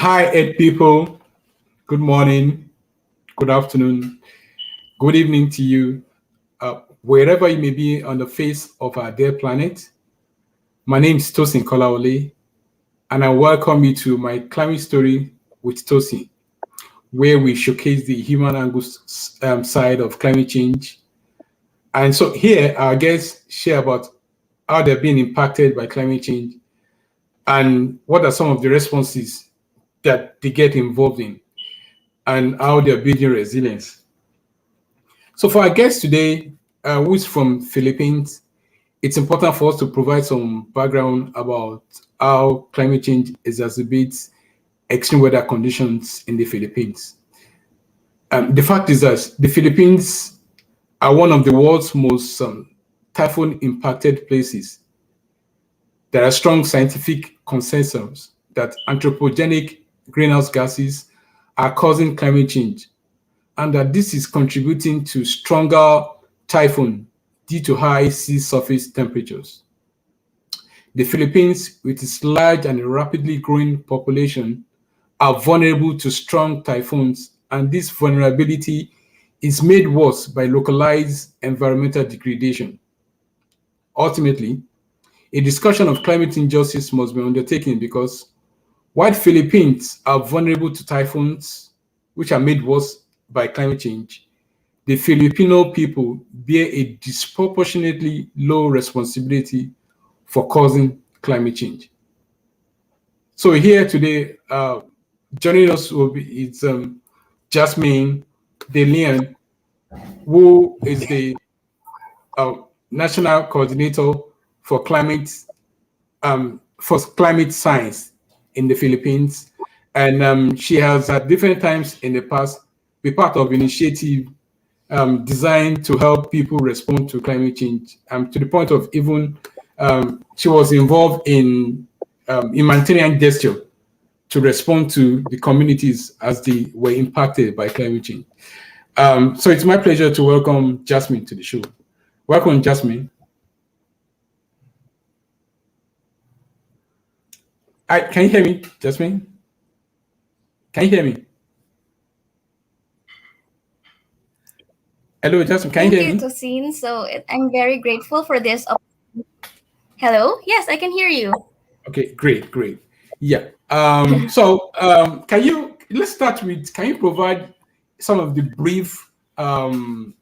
Hi, Ed people. Good morning, good afternoon, good evening to you, wherever you may be on the face of our dear planet. My name is Tosin Kolaole, and I welcome you to my climate story with Tosin, where we showcase the human angle side of climate change. And so here, our guests share about how they're being impacted by climate change and what are some of the responses that they get involved in and how they're building resilience. So for our guest today, who is from Philippines, it's important for us to provide some background about how climate change exacerbates extreme weather conditions in the Philippines. The fact is that the Philippines are one of the world's most typhoon impacted places. There are strong scientific consensus that anthropogenic greenhouse gases are causing climate change and that this is contributing to stronger typhoon due to high sea surface temperatures. The Philippines, with its large and rapidly growing population, are vulnerable to strong typhoons, and this vulnerability is made worse by localized environmental degradation. Ultimately, a discussion of climate injustice must be undertaken because while Philippines are vulnerable to typhoons, which are made worse by climate change, the Filipino people bear a disproportionately low responsibility for causing climate change. So here today, joining us will be Jasmine De Leon, who is the uh, national coordinator for climate science in the Philippines, and she has at different times in the past been part of initiative designed to help people respond to climate change, to the point of even she was involved in humanitarian gesture to respond to the communities as they were impacted by climate change. So it's my pleasure to welcome Jasmine to the show. Welcome, Jasmine. Can you hear me, Jasmine? Can you hear me? Hello, Jasmine. Can you Thank hear you, me? Tosin. I'm very grateful for this. Hello? Yes, I can hear you. Okay, great, great. Yeah. Can you let's start with? Can you provide some of the brief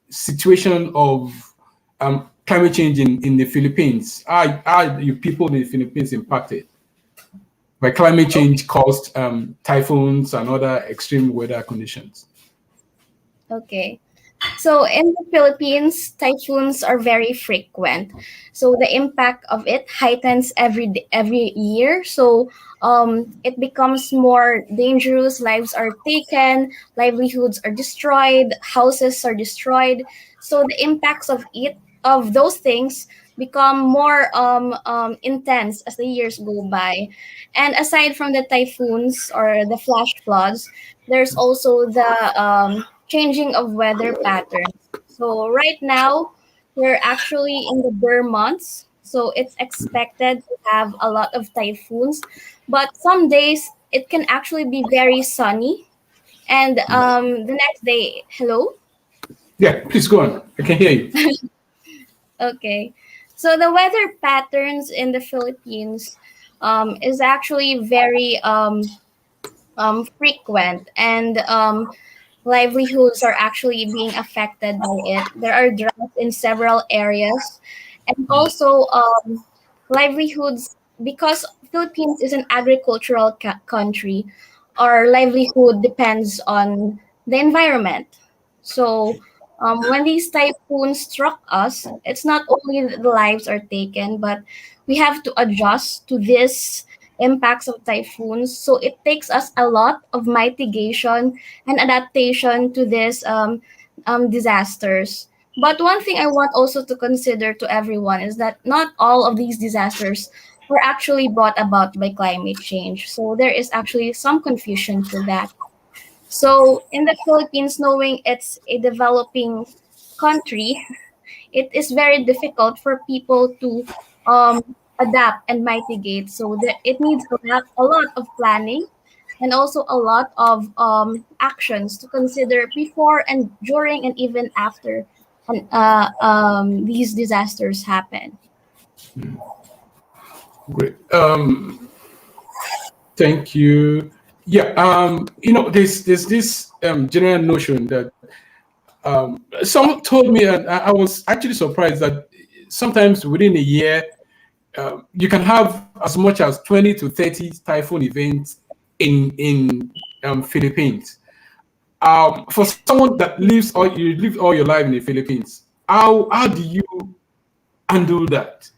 situation of climate change in the Philippines? Are you people in the Philippines impacted by climate change caused typhoons and other extreme weather conditions? Okay. So in the Philippines, typhoons are very frequent. So the impact of it heightens every year. So it becomes more dangerous. Lives are taken, livelihoods are destroyed, houses are destroyed. So the impacts of those things become more intense as the years go by. And aside from the typhoons or the flash floods, there's also the changing of weather patterns. So right now, we're actually in the Bern months, so it's expected to have a lot of typhoons. But some days it can actually be very sunny, and the next day, hello. Yeah, please go on. I can hear you. Okay, so the weather patterns in the Philippines is actually very frequent, and livelihoods are actually being affected by it. There are droughts in several areas, and also livelihoods, because Philippines is an agricultural country. Our livelihood depends on the environment. So when these typhoons struck us, it's not only that the lives are taken, but we have to adjust to this impacts of typhoons. So it takes us a lot of mitigation and adaptation to these disasters. But one thing I want also to consider to everyone is that not all of these disasters were actually brought about by climate change. So there is actually some confusion to that. So in the Philippines, knowing it's a developing country, it is very difficult for people to adapt and mitigate. So it needs a lot of planning, and also a lot of actions to consider before and during and even after these disasters happen. Great. Thank you. Yeah. There's this general notion that someone told me, and I was actually surprised that sometimes within a year, you can have as much as 20 to 30 typhoon events in Philippines. For someone that you live all your life in the Philippines, how do you handle that?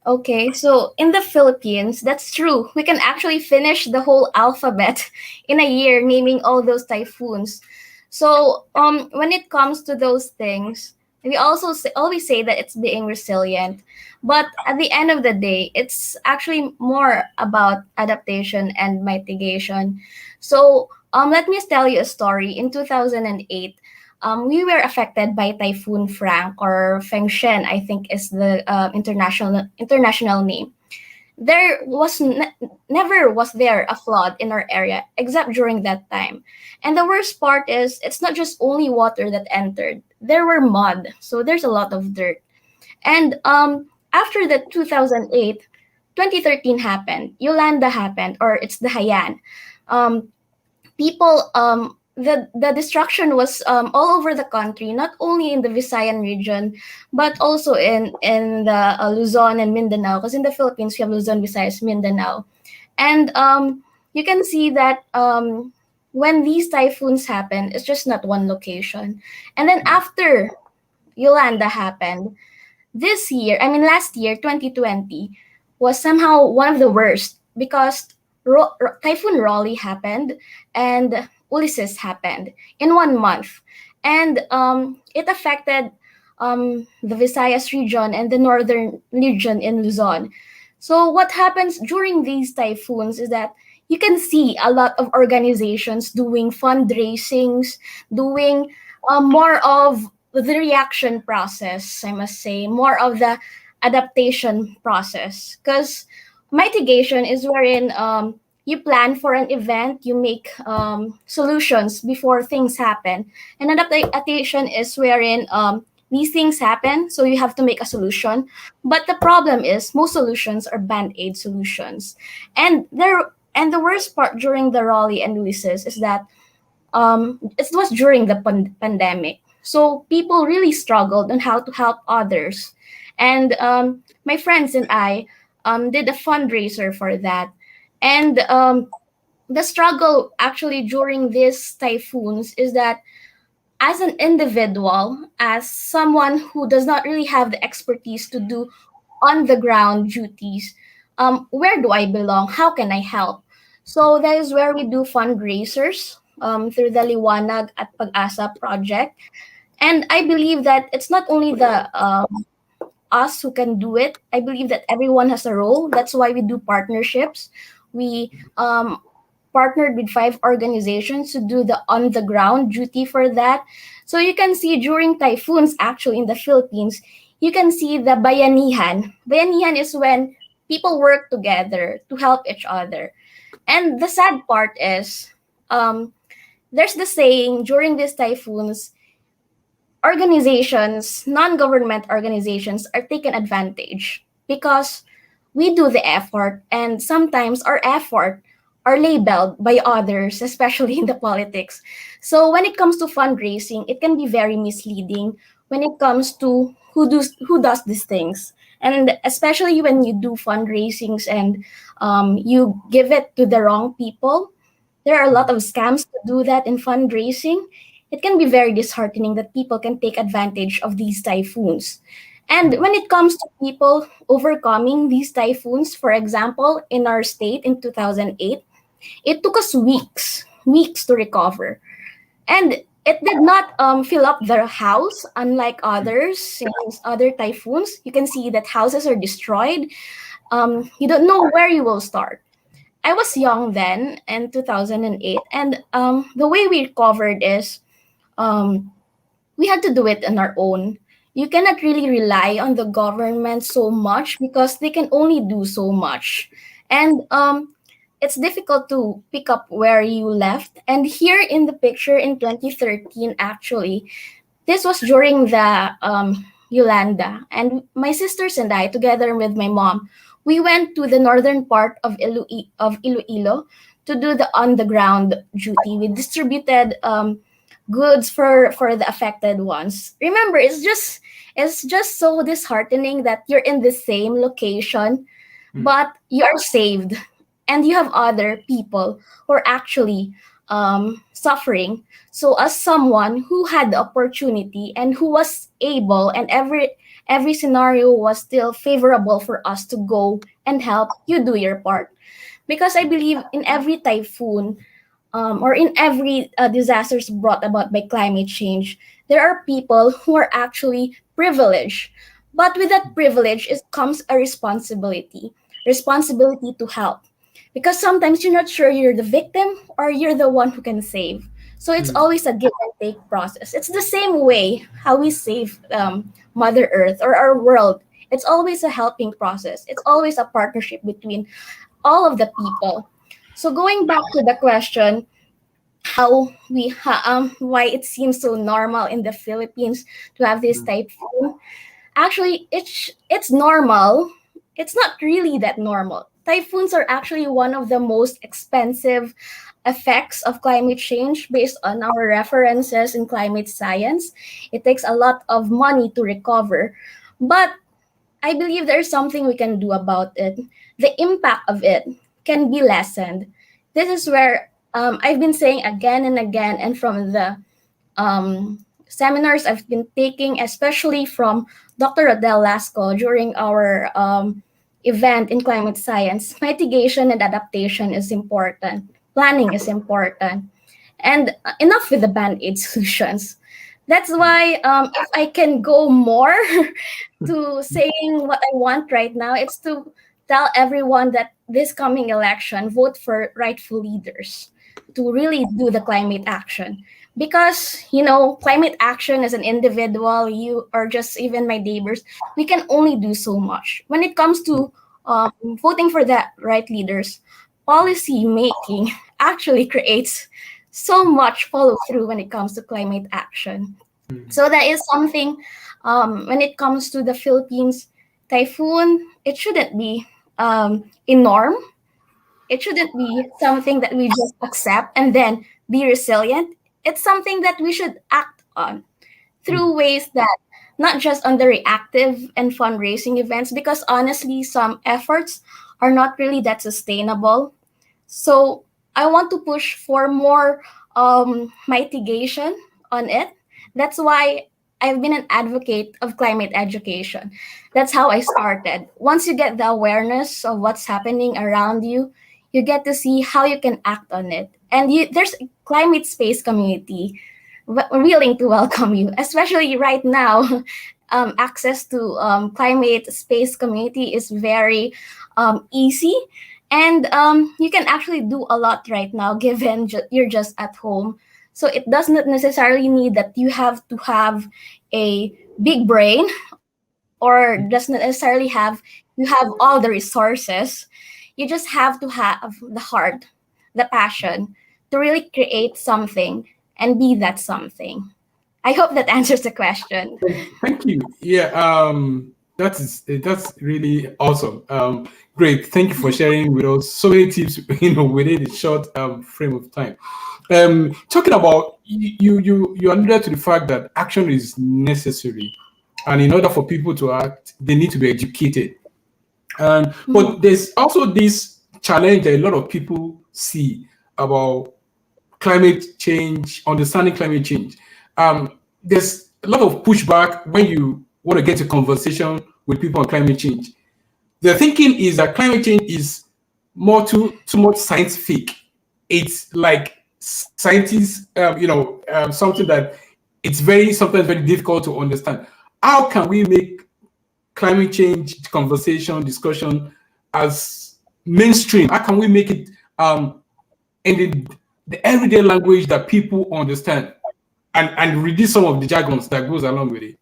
Okay, so in the Philippines, that's true. We can actually finish the whole alphabet in a year, naming all those typhoons. So, when it comes to those things, we also always say that it's being resilient, but at the end of the day, it's actually more about adaptation and mitigation. So, let me tell you a story. In 2008, we were affected by Typhoon Frank, or Feng Shen, I think is the international name. There was never was there a flood in our area except during that time. And the worst part is it's not just only water that entered. There were mud, so there's a lot of dirt. And after the 2008, 2013 happened. Yolanda happened, or it's the Haiyan. Um, People the destruction was all over the country, not only in the Visayan region, but also in the Luzon and Mindanao. Because in the Philippines, we have Luzon, Visayas, Mindanao, and you can see that when these typhoons happen, it's just not one location. And then after Yolanda happened, this year, I mean last year, 2020, was somehow one of the worst because Typhoon Rolly happened and Ulysses happened in 1 month. And it affected the Visayas region and the northern region in Luzon. So what happens during these typhoons is that you can see a lot of organizations doing fundraisings, doing more of the reaction process, I must say, more of the adaptation process. Because mitigation is wherein you plan for an event, you make solutions before things happen. And adaptation is wherein these things happen, so you have to make a solution. But the problem is most solutions are band-aid solutions. And the worst part during the Rolly and Ulysses is that it was during the pandemic. So people really struggled on how to help others. And my friends and I did a fundraiser for that. And the struggle actually during these typhoons is that as an individual, as someone who does not really have the expertise to do on the ground duties, where do I belong? How can I help? So that is where we do fundraisers through the Liwanag at Pag-asa project. And I believe that it's not only the us who can do it. I believe that everyone has a role. That's why we do partnerships. We partnered with 5 organizations to do the on the ground duty for that. So you can see during typhoons, actually in the Philippines, you can see the bayanihan. Bayanihan is when people work together to help each other. And the sad part is, there's the saying during these typhoons, organizations, non-government organizations are taken advantage because we do the effort, and sometimes our effort are labeled by others, especially in the politics. So when it comes to fundraising, it can be very misleading when it comes to who does these things. And especially when you do fundraisings and you give it to the wrong people, there are a lot of scams to do that in fundraising. It can be very disheartening that people can take advantage of these typhoons. And when it comes to people overcoming these typhoons, for example, in our state in 2008, it took us weeks to recover. And it did not fill up the house, unlike others, since other typhoons. You can see that houses are destroyed. You don't know where you will start. I was young then in 2008, and the way we recovered is um, we had to do it on our own. You cannot really rely on the government so much because they can only do so much. And it's difficult to pick up where you left. And here in the picture in 2013, actually, this was during the Yolanda, and my sisters and I, together with my mom, we went to the northern part of Iloilo to do the on the ground duty. We distributed goods for the affected ones. Remember, it's just so disheartening that you're in the same location, but you are saved, and you have other people who are actually suffering. So as someone who had the opportunity and who was able, and every scenario was still favorable for us to go and help, you do your part. Because I believe in every typhoon, or in every disasters brought about by climate change, there are people who are actually privileged. But with that privilege, it comes a responsibility to help. Because sometimes you're not sure you're the victim or you're the one who can save. So it's always a give and take process. It's the same way how we save Mother Earth or our world. It's always a helping process. It's always a partnership between all of the people. So going back to the question, why it seems so normal in the Philippines to have this typhoon. Actually, it's normal. It's not really that normal. Typhoons are actually one of the most expensive effects of climate change based on our references in climate science. It takes a lot of money to recover. But I believe there's something we can do about it. The impact of it can be lessened. This is where I've been saying again and again, and from the seminars I've been taking, especially from Dr. Adele Lasco during our event in climate science, mitigation and adaptation is important. Planning is important. And enough with the band-aid solutions. That's why if I can go more to saying what I want right now, it's to tell everyone that this coming election, vote for rightful leaders to really do the climate action. Because, climate action as an individual, you or just even my neighbors, we can only do so much. When it comes to voting for the right leaders, policy making actually creates so much follow through when it comes to climate action. So that is something, when it comes to the Philippines typhoon, it shouldn't be a norm. It shouldn't be something that we just accept and then be resilient. It's something that we should act on through ways that not just on the reactive and fundraising events, because honestly, some efforts are not really that sustainable. So I want to push for more mitigation on it. That's why I've been an advocate of climate education. That's how I started. Once you get the awareness of what's happening around you, you get to see how you can act on it. And there's a climate space community willing to welcome you, especially right now. Access to climate space community is very easy, and you can actually do a lot right now given you're just at home. So it does not necessarily need that you have to have a big brain, or does not necessarily you have all the resources. You just have to have the heart, the passion to really create something and be that something. I hope that answers the question. Thank you. Yeah, that's really awesome. Great. Thank you for sharing with us so many tips. Within a short frame of time. Talking about you alluded to the fact that action is necessary, and in order for people to act, they need to be educated. But there's also this challenge that a lot of people see about climate change, understanding climate change. There's a lot of pushback when you want to get a conversation with people on climate change. The thinking is that climate change is too much scientific. It's like scientists, something that it's sometimes very difficult to understand. How can we make climate change conversation, discussion as mainstream? How can we make it in the everyday language that people understand, and reduce some of the jargons that goes along with it?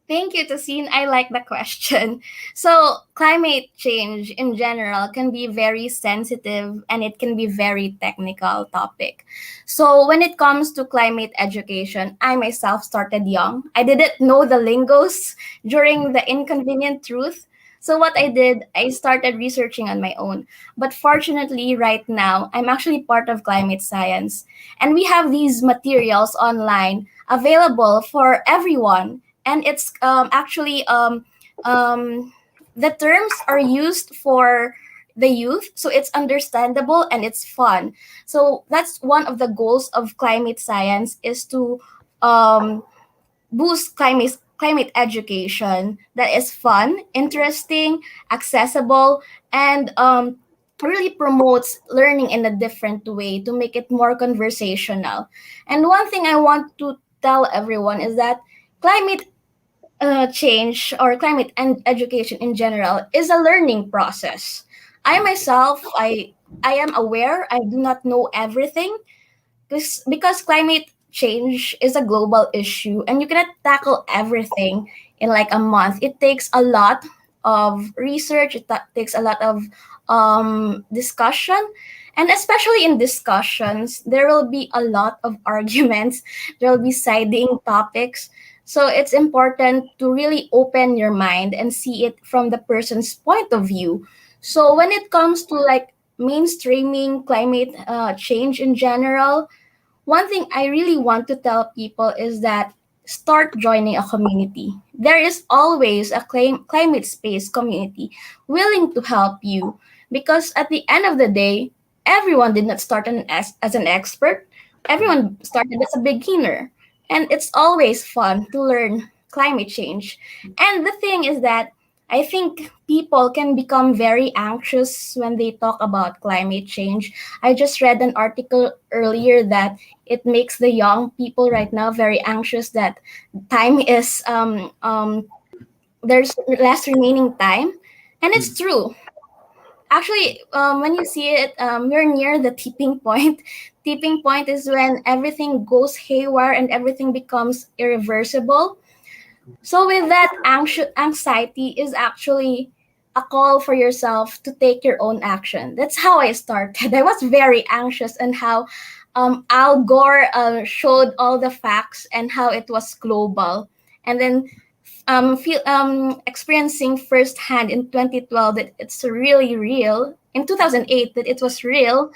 Thank you, Tasin. I like the question. So, climate change in general can be very sensitive and it can be very technical topic. So, when it comes to climate education, I myself started young. I didn't know the lingos during the inconvenient truth. So, what I did, I started researching on my own. But fortunately, right now, I'm actually part of climate science. And we have these materials online available for everyone, and it's actually the terms are used for the youth, so it's understandable and it's fun. So that's one of the goals of climate science, is to um, boost climate education that is fun, interesting, accessible, and really promotes learning in a different way to make it more conversational. And one thing I want to tell everyone is that climate change or climate and education in general is a learning process. I myself, I am aware I do not know everything, because climate change is a global issue and you cannot tackle everything in like a month. It takes a lot of research, takes a lot of discussion, and especially in discussions there will be a lot of arguments, there will be siding topics. So it's important to really open your mind and see it from the person's point of view. So when it comes to like mainstreaming climate change in general, one thing I really want to tell people is that start joining a community. There is always a climate space community willing to help you, because at the end of the day, everyone did not start as an expert. Everyone started as a beginner. And it's always fun to learn climate change. And the thing is that I think people can become very anxious when they talk about climate change. I just read an article earlier that it makes the young people right now very anxious that time is there's less remaining time, and it's true. Actually, when you see it, you're near the tipping point. Tipping point is when everything goes haywire and everything becomes irreversible. So with that, anxiety is actually a call for yourself to take your own action. That's how I started. I was very anxious, and how Al Gore showed all the facts and how it was global. And then experiencing firsthand in 2012 that it's really real. In 2008 that it was real.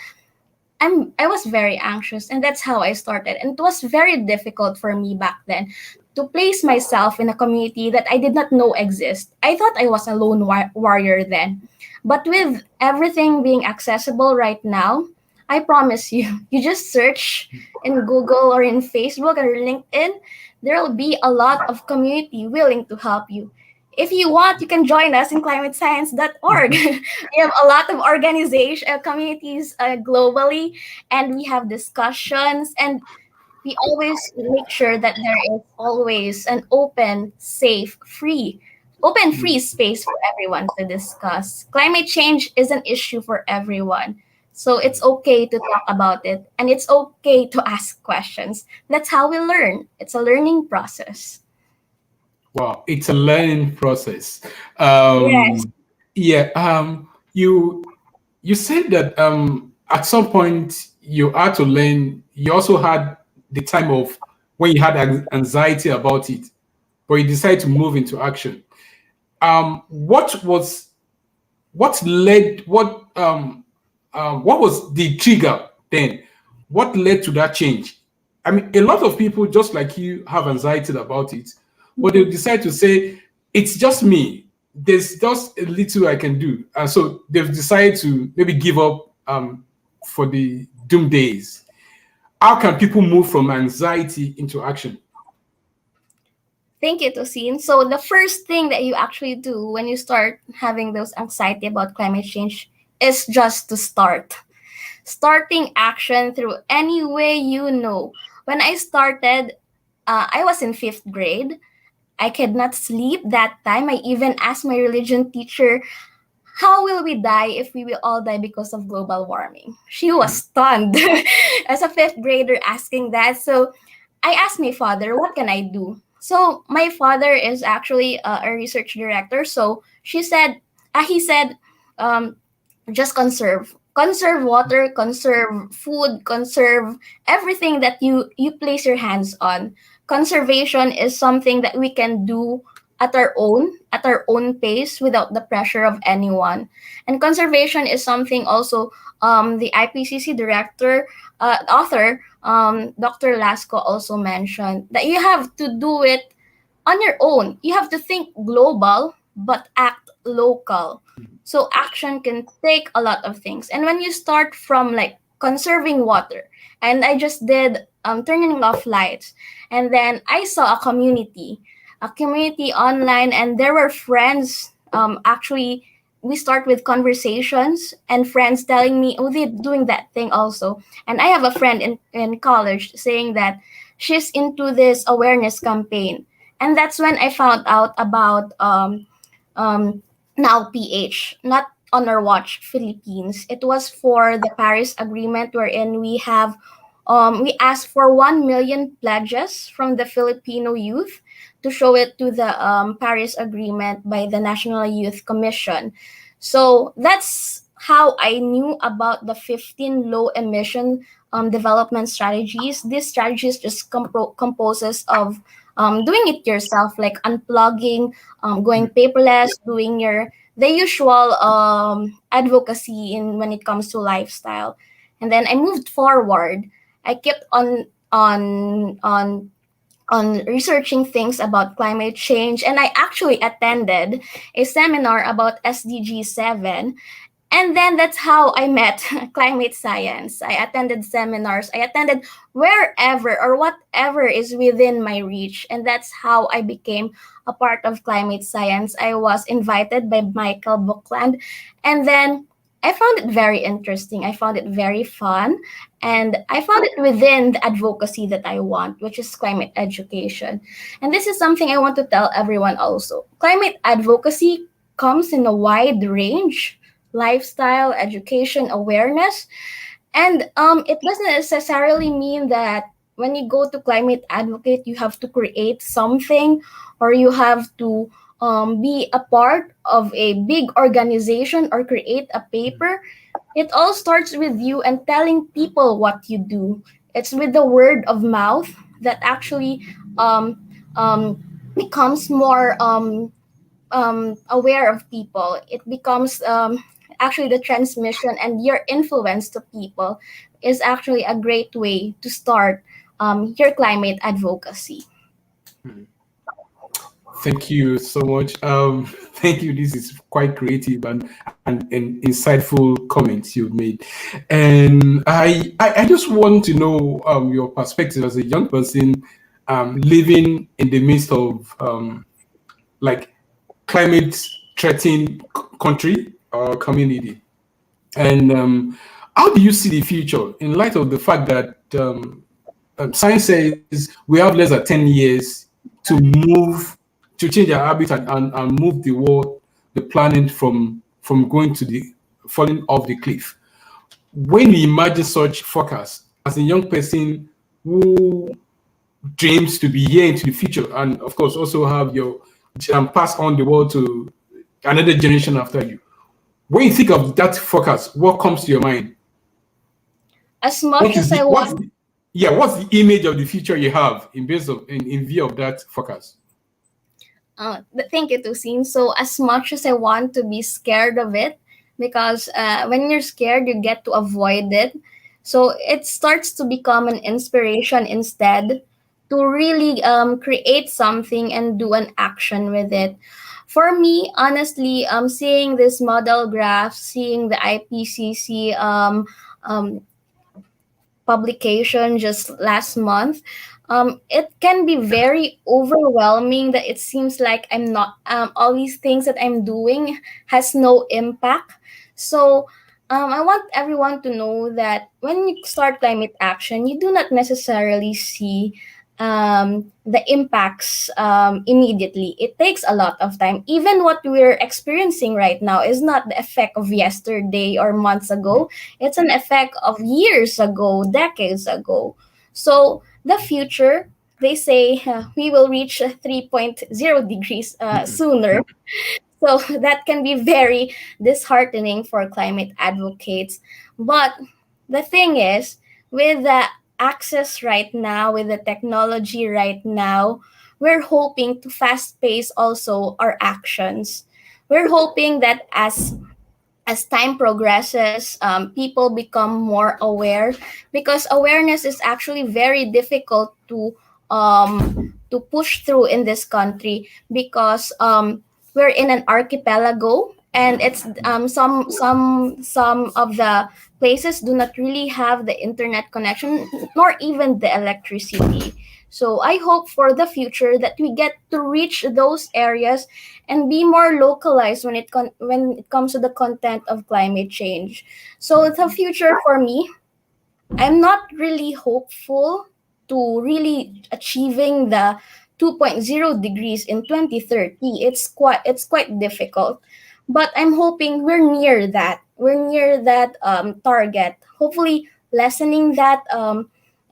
I was very anxious, and that's how I started. And it was very difficult for me back then to place myself in a community that I did not know exist. I thought I was a lone warrior then. But with everything being accessible right now, I promise you, you just search in Google or in Facebook or LinkedIn, there will be a lot of community willing to help you. If you want, you can join us in climatescience.org. We have a lot of organization communities globally, and we have discussions, and we always make sure that there is always an open free space for everyone to discuss. Climate change is an issue for everyone, so it's okay to talk about it, and it's okay to ask questions. That's how we learn. It's a learning process. Wow, it's a learning process. Yes. Yeah. You said that at some point you had to learn. You also had the time of when you had anxiety about it, but you decided to move into action. What was what was the trigger then? What led to that change? I mean, a lot of people, just like you, have anxiety about it, but they decide to say, it's just me. There's just a little I can do. And so they've decided to maybe give up for the doom days. How can people move from anxiety into action? Thank you, Tosin. So the first thing that you actually do when you start having those anxiety about climate change is just to start. Starting action through any way you know. When I started, I was in fifth grade. I could not sleep that time. I even asked my religion teacher, how will we die if we will all die because of global warming? She was stunned as a fifth grader asking that. So I asked my father, what can I do? So my father is actually a research director. So he said, um, just conserve water, conserve food, conserve everything that you place your hands on. Conservation is something that we can do at our own pace without the pressure of anyone. And conservation is something also, the IPCC director, author, Dr. Lasco, also mentioned that you have to do it on your own. You have to think global but act local. So action can take a lot of things. And when you start from like conserving water, and I just did turning off lights, and then I saw a community online, and there were friends. Actually, we start with conversations and friends telling me, "Oh, they're doing that thing also." And I have a friend in college saying that she's into this awareness campaign, and that's when I found out about um, now PH, not on our watch Philippines. It was for the Paris Agreement, wherein we asked for 1 million pledges from the Filipino youth to show it to the Paris Agreement by the National Youth Commission. So that's how I knew about the 15 low emission development strategies. These strategies just composes of doing it yourself, like unplugging, going paperless, doing your the usual advocacy in when it comes to lifestyle. And then I moved forward. I kept on researching things about climate change, and I actually attended a seminar about SDG 7. And then that's how I met climate science. I attended seminars, I attended wherever or whatever is within my reach. And that's how I became a part of climate science. I was invited by Michael Buckland. And then I found it very interesting. I found it very fun. And I found it within the advocacy that I want, which is climate education. And this is something I want to tell everyone also. Climate advocacy comes in a wide range: lifestyle, education, awareness. And it doesn't necessarily mean that when you go to climate advocate, you have to create something, or you have to be a part of a big organization or create a paper. It all starts with you and telling people what you do. It's with the word of mouth that actually um, becomes more aware of people. It becomes actually the transmission, and your influence to people is actually a great way to start your climate advocacy. Thank you so much. Thank you. This is quite creative and insightful comments you've made. And I just want to know your perspective as a young person living in the midst of like climate threatened country or community. And how do you see the future in light of the fact that science says we have less than 10 years to move, to change our habit and move the world, the planet from going to the falling off the cliff? When you imagine such forecast as a young person who dreams to be here into the future, and of course also have your pass on the world to another generation after you, when you think of that forecast, what comes to your mind? As much What is as the I what's want the, yeah, what's the image of the future you have in view of that forecast? Thank you, Tusin. So as much as I want to be scared of it, because when you're scared, you get to avoid it. So it starts to become an inspiration instead to really create something and do an action with it. For me, honestly, seeing this model graph, seeing the IPCC um, publication just last month, it can be very overwhelming that it seems like I'm not, all these things that I'm doing has no impact. So I want everyone to know that when you start climate action, you do not necessarily see the impacts immediately. It takes a lot of time. Even what we're experiencing right now is not the effect of yesterday or months ago. It's an effect of years ago, decades ago. So the future they say we will reach 3.0 degrees sooner. So that can be very disheartening for climate advocates. But the thing is, with the access right now, with the technology right now, we're hoping to fast pace also our actions. We're hoping that as time progresses, people become more aware, because awareness is actually very difficult to push through in this country, because we're in an archipelago, and it's some of the places do not really have the internet connection nor even the electricity. So I hope for the future that we get to reach those areas and be more localized when it comes to the content of climate change. So the future for me, I'm not really hopeful to really achieving the 2.0 degrees in 2030. It's quite difficult, but I'm hoping we're near that. We're near that target. Hopefully, lessening that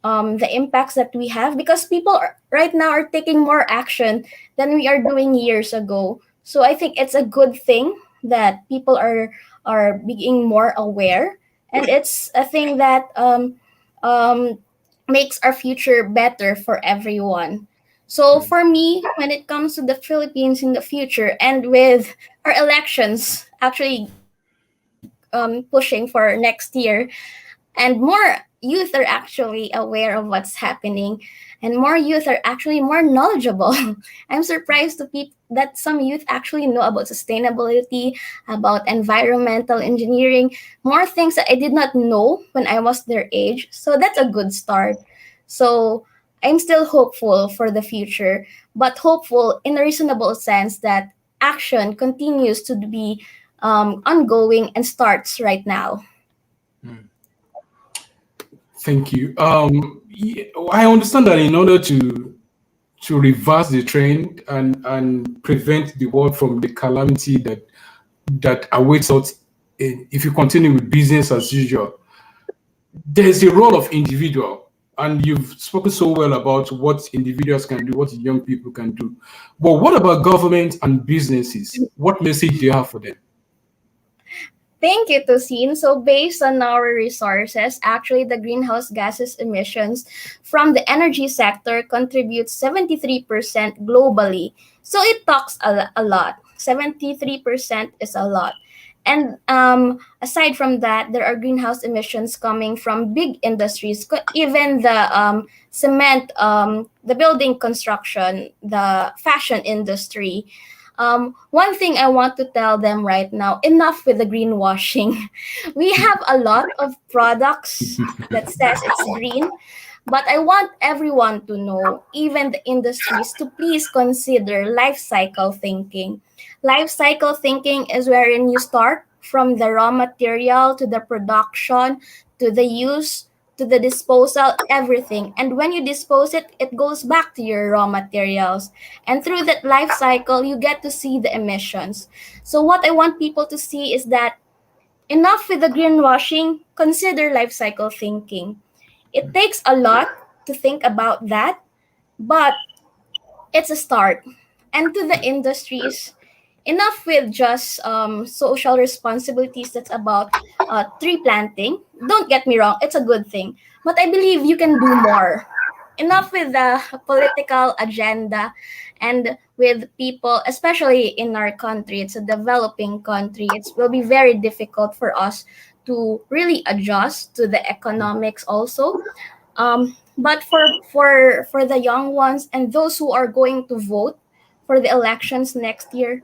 the impacts that we have, because people right now are taking more action than we are doing years ago. So I think it's a good thing that people are being more aware, and it's a thing that um, makes our future better for everyone. So for me, when it comes to the Philippines in the future, and with our elections actually pushing for next year, and more youth are actually aware of what's happening, and more youth are actually more knowledgeable. I'm surprised to that some youth actually know about sustainability, about environmental engineering, more things that I did not know when I was their age. So that's a good start. So I'm still hopeful for the future, but hopeful in a reasonable sense that action continues to be ongoing and starts right now. Thank you. I understand that in order to reverse the trend and prevent the world from the calamity that awaits us, if you continue with business as usual, there's a role of individual, and you've spoken so well about what individuals can do, what young people can do. But what about government and businesses? What message do you have for them? Thank you, Tosin. So, based on our resources, actually, the greenhouse gases emissions from the energy sector contributes 73% globally. So, it talks a lot. 73% is a lot. And aside from that, there are greenhouse emissions coming from big industries, even the cement, the building construction, the fashion industry. One thing I want to tell them right now, enough with the greenwashing. We have a lot of products that says it's green, but I want everyone to know, even the industries, to please consider life cycle thinking. Life cycle thinking is wherein you start from the raw material to the production to the use to the disposal, everything. And when you dispose it, it goes back to your raw materials. And through that life cycle, you get to see the emissions. So, what I want people to see is that enough with the greenwashing, consider life cycle thinking. It takes a lot to think about that, but it's a start. And to the industries, enough with just social responsibilities that's about tree planting. Don't get me wrong, it's a good thing. But I believe you can do more. Enough with the political agenda and with people, especially in our country. It's a developing country. It will be very difficult for us to really adjust to the economics also. But for the young ones and those who are going to vote for the elections next year,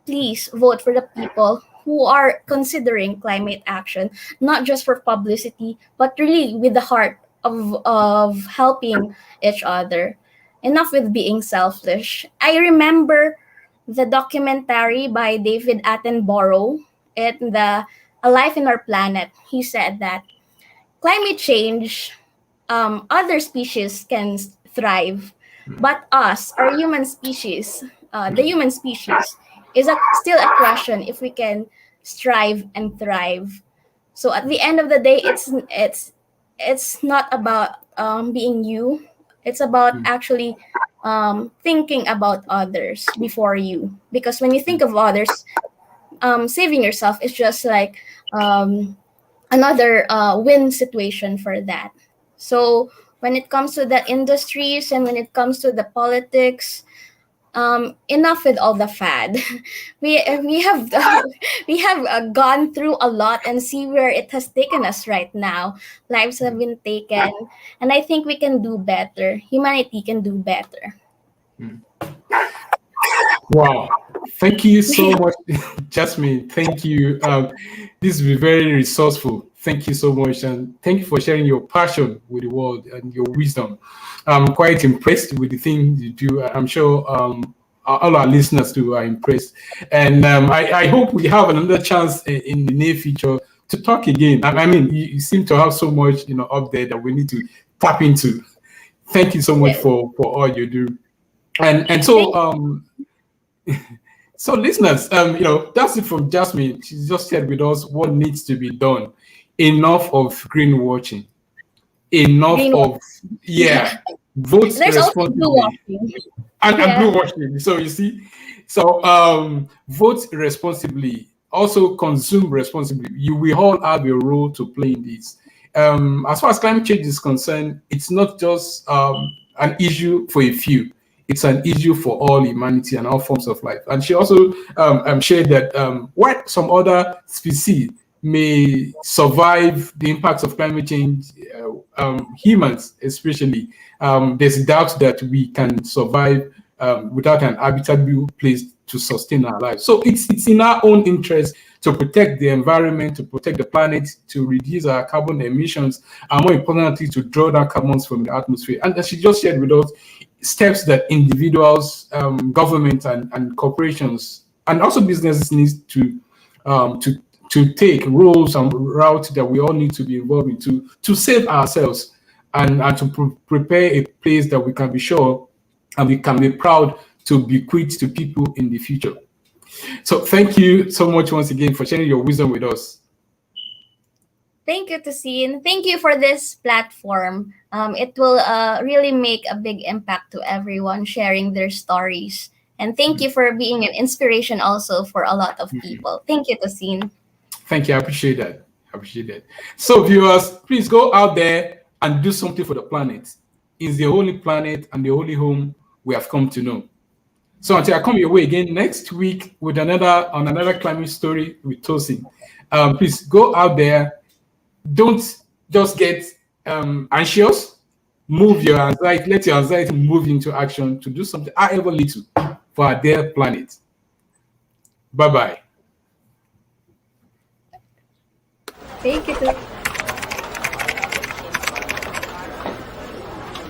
please vote for the people who are considering climate action, not just for publicity, but really with the heart of helping each other. Enough with being selfish. I remember the documentary by David Attenborough, A Life in Our Planet. He said that climate change, other species can thrive, but us, our human species, the human species, is still a question if we can strive and thrive. So at the end of the day, it's not about being you. It's about actually thinking about others before you. Because when you think of others, saving yourself is just like another win situation for that. So when it comes to the industries and when it comes to the politics, enough with all the fad. We have we have gone through a lot and see where it has taken us right now. Lives have been taken, and I think we can do better. Humanity can do better. Wow. Thank you so much, Jasmine. Thank you. This will be very resourceful. Thank you so much. And thank you for sharing your passion with the world and your wisdom. I'm quite impressed with the things you do. I'm sure all our listeners too are impressed. And I hope we have another chance in the near future to talk again. I mean, you seem to have so much, up there that we need to tap into. Thank you so much for all you do. And so so listeners, that's it from Jasmine. She just shared with us what needs to be done. Enough of greenwashing. Enough of vote responsibly. And blue washing. So you see, so vote responsibly. Also consume responsibly. We all have a role to play in this. As far as climate change is concerned, it's not just an issue for a few. It's an issue for all humanity and all forms of life. And she also shared that while some other species may survive the impacts of climate change, humans especially, there's doubt that we can survive without an habitable place to sustain our lives. So it's in our own interest to protect the environment, to protect the planet, to reduce our carbon emissions, and more importantly, to draw down carbons from the atmosphere. And as she just shared with us, steps that individuals, government, and corporations, and also businesses need to take roles and routes that we all need to be involved in to save ourselves and to prepare a place that we can be sure and we can be proud to bequeath to people in the future. So thank you so much once again for sharing your wisdom with us. Thank you, Tusin. Thank you for this platform. It will really make a big impact to everyone sharing their stories. And thank you for being an inspiration also for a lot of people. Thank you, Tusin. Thank you. I appreciate that. So viewers, please go out there and do something for the planet. It's the only planet and the only home we have come to know. So until I come your way again next week with another climate story with Tosin, please go out there. Don't just get anxious. Move your anxiety. Let your anxiety move into action to do something, however little, for our dear planet. Bye-bye. Thank you.